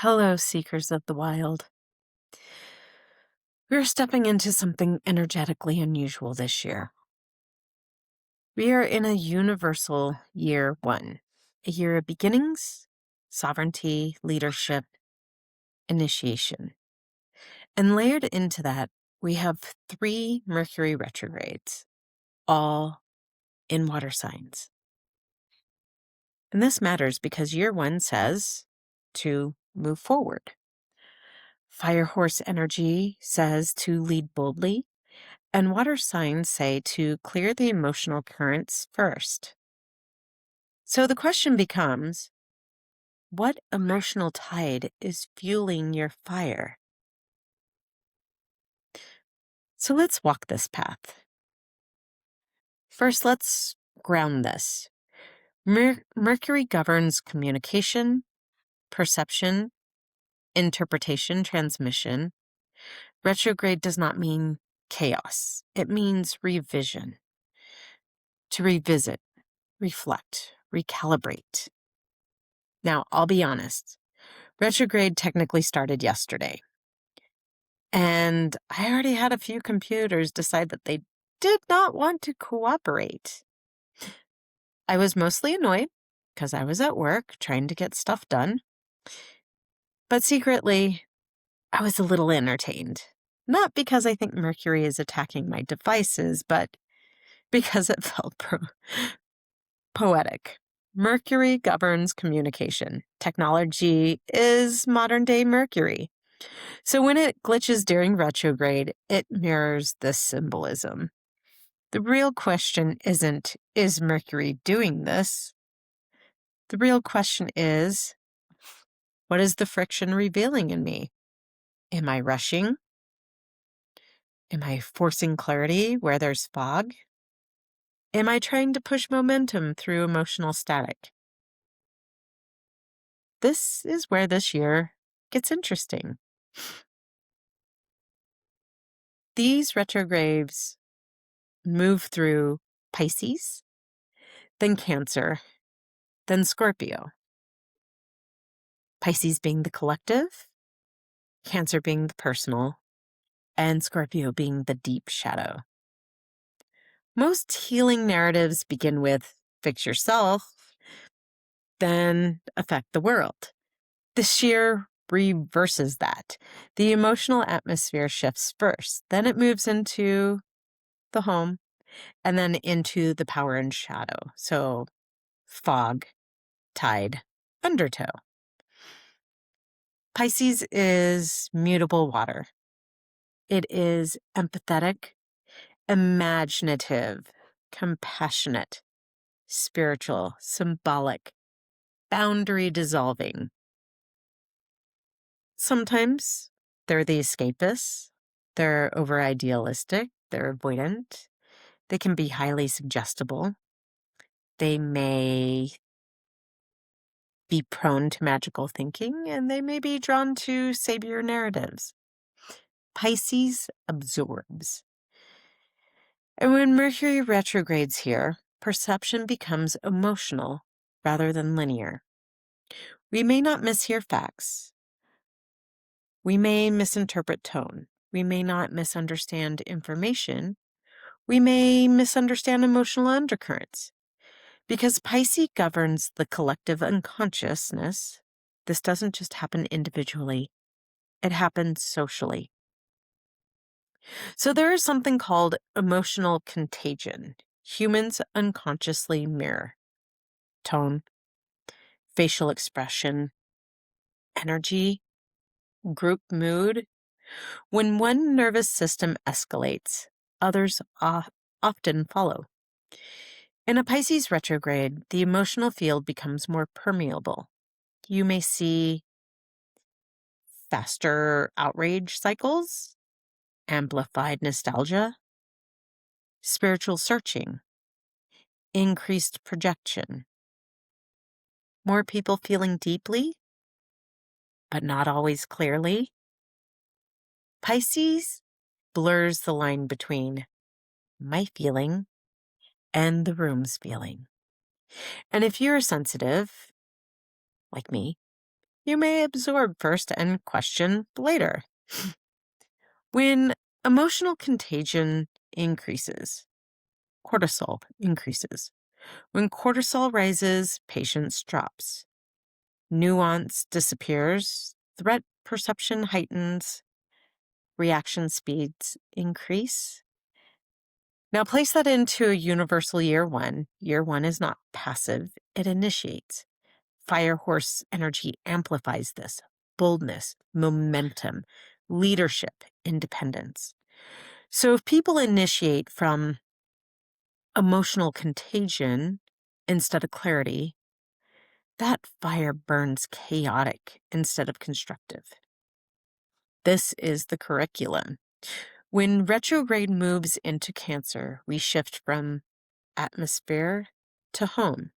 Hello, seekers of the wild. We're stepping into something energetically unusual this year. We are in a universal year one, a year of beginnings, sovereignty, leadership, initiation. And layered into that, we have 3 Mercury retrogrades, all in water signs. And this matters because year one says to move forward. Fire horse energy says to lead boldly, and water signs say to clear the emotional currents first. So the question becomes, what emotional tide is fueling your fire? So let's walk this path. First, let's ground this. Mercury governs communication, perception, interpretation, transmission. Retrograde does not mean chaos. It means revision. To revisit, reflect, recalibrate. Now, I'll be honest. Retrograde technically started yesterday. And I already had a few computers decide that they did not want to cooperate. I was mostly annoyed because I was at work trying to get stuff done. But secretly, I was a little entertained. Not because I think Mercury is attacking my devices, but because it felt poetic. Mercury governs communication. Technology is modern-day Mercury. So when it glitches during retrograde, it mirrors this symbolism. The real question isn't, is Mercury doing this? The real question is, what is the friction revealing in me? Am I rushing? Am I forcing clarity where there's fog? Am I trying to push momentum through emotional static? This is where this year gets interesting. These retrogrades move through Pisces, then Cancer, then Scorpio. Pisces being the collective, Cancer being the personal, and Scorpio being the deep shadow. Most healing narratives begin with fix yourself, then affect the world. This year reverses that. The emotional atmosphere shifts first, then it moves into the home, and then into the power and shadow. So fog, tide, undertow. Pisces is mutable water. It is empathetic, imaginative, compassionate, spiritual, symbolic, boundary dissolving. Sometimes they're the escapists, they're over idealistic, they're avoidant, they can be highly suggestible, they may be prone to magical thinking, and they may be drawn to savior narratives. Pisces absorbs. And when Mercury retrogrades here, perception becomes emotional rather than linear. We may not mishear facts. We may misinterpret tone. We may not misunderstand information. We may misunderstand emotional undercurrents. Because Pisces governs the collective unconsciousness, this doesn't just happen individually, it happens socially. So there is something called emotional contagion. Humans unconsciously mirror tone, facial expression, energy, group mood. When one nervous system escalates, others often follow. In a Pisces retrograde, the emotional field becomes more permeable. You may see faster outrage cycles, amplified nostalgia, spiritual searching, increased projection, more people feeling deeply, but not always clearly. Pisces blurs the line between my feeling and the room's feeling. And if you're sensitive, like me, you may absorb first and question later. When emotional contagion increases, cortisol increases. When cortisol rises, patience drops. Nuance disappears, threat perception heightens, reaction speeds increase. Now place that into a universal year one. Year one is not passive, it initiates. Fire horse energy amplifies this boldness, momentum, leadership, independence. So if people initiate from emotional contagion instead of clarity, that fire burns chaotic instead of constructive. This is the curriculum. When retrograde moves into Cancer, we shift from atmosphere to home.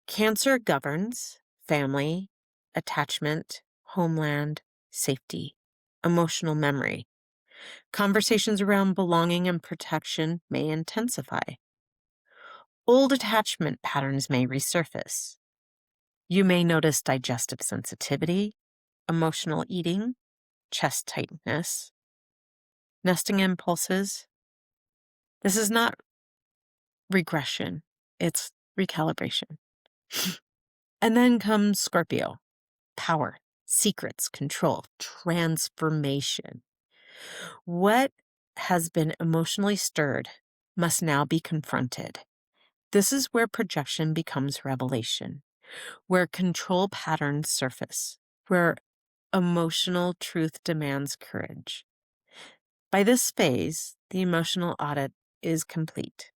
Cancer governs family, attachment, homeland, safety, emotional memory. Conversations around belonging and protection may intensify. Old attachment patterns may resurface. You may notice digestive sensitivity, emotional eating, chest tightness, nesting impulses. This is not regression, it's recalibration. And then comes Scorpio, power, secrets, control, transformation. What has been emotionally stirred must now be confronted. This is where projection becomes revelation, where control patterns surface, where emotional truth demands courage. By this phase, the emotional audit is complete.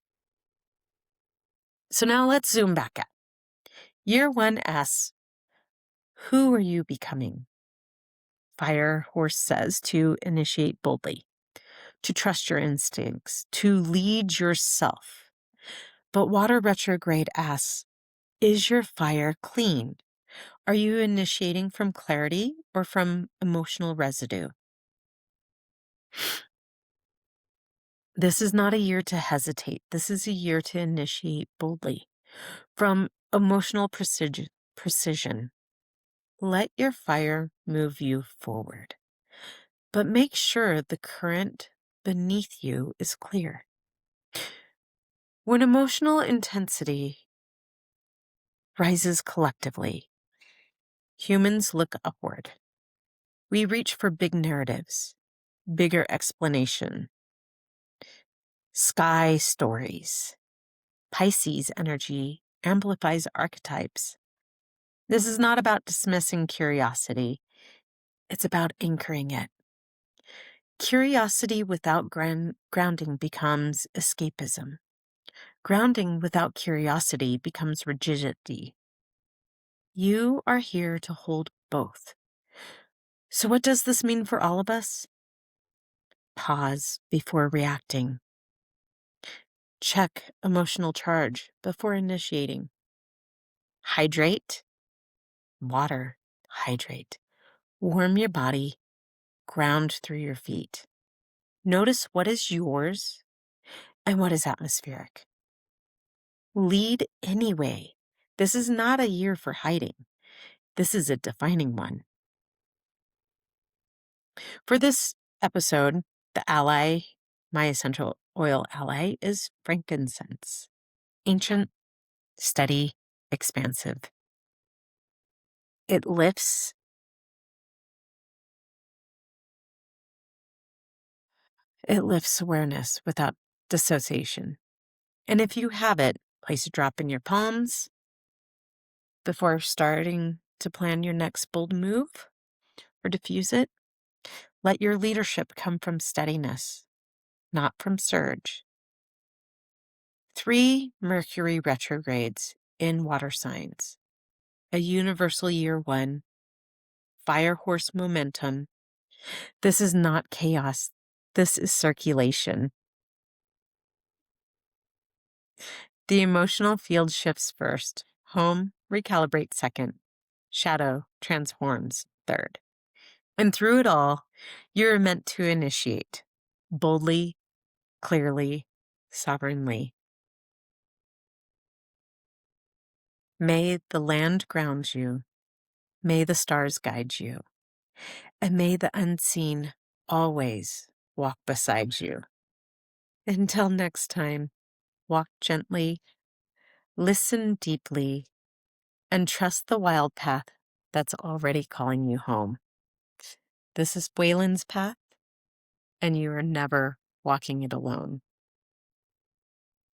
So now let's zoom back out. Year one asks, who are you becoming? Fire horse says to initiate boldly, to trust your instincts, to lead yourself. But water retrograde asks, is your fire clean? Are you initiating from clarity or from emotional residue? This is not a year to hesitate. This is a year to initiate boldly. From emotional precision, let your fire move you forward. But make sure the current beneath you is clear. When emotional intensity rises collectively, humans look upward. We reach for big narratives, bigger explanation, sky stories. Pisces energy amplifies archetypes. This is not about dismissing curiosity. It's about anchoring it. Curiosity without grounding becomes escapism. Grounding without curiosity becomes rigidity. You are here to hold both. So what does this mean for all of us? Pause before reacting. Check emotional charge before initiating. Hydrate. Water. Hydrate. Warm your body. Ground through your feet. Notice what is yours and what is atmospheric. Lead anyway. This is not a year for hiding. This is a defining one. For this episode, the ally, my essential oil ally, is frankincense. Ancient, steady, expansive. It lifts awareness without dissociation. And if you have it, place a drop in your palms before starting to plan your next bold move or diffuse it. Let your leadership come from steadiness, not from surge. 3 Mercury retrogrades in water signs. A universal year one. Fire horse momentum. This is not chaos. This is circulation. The emotional field shifts first. Home recalibrates second. Shadow transforms third. And through it all, you're meant to initiate boldly, clearly, sovereignly. May the land ground you. May the stars guide you, and may the unseen always walk beside you. Until next time, walk gently, listen deeply, and trust the wild path that's already calling you home. This is Waylon's path, and you are never walking it alone.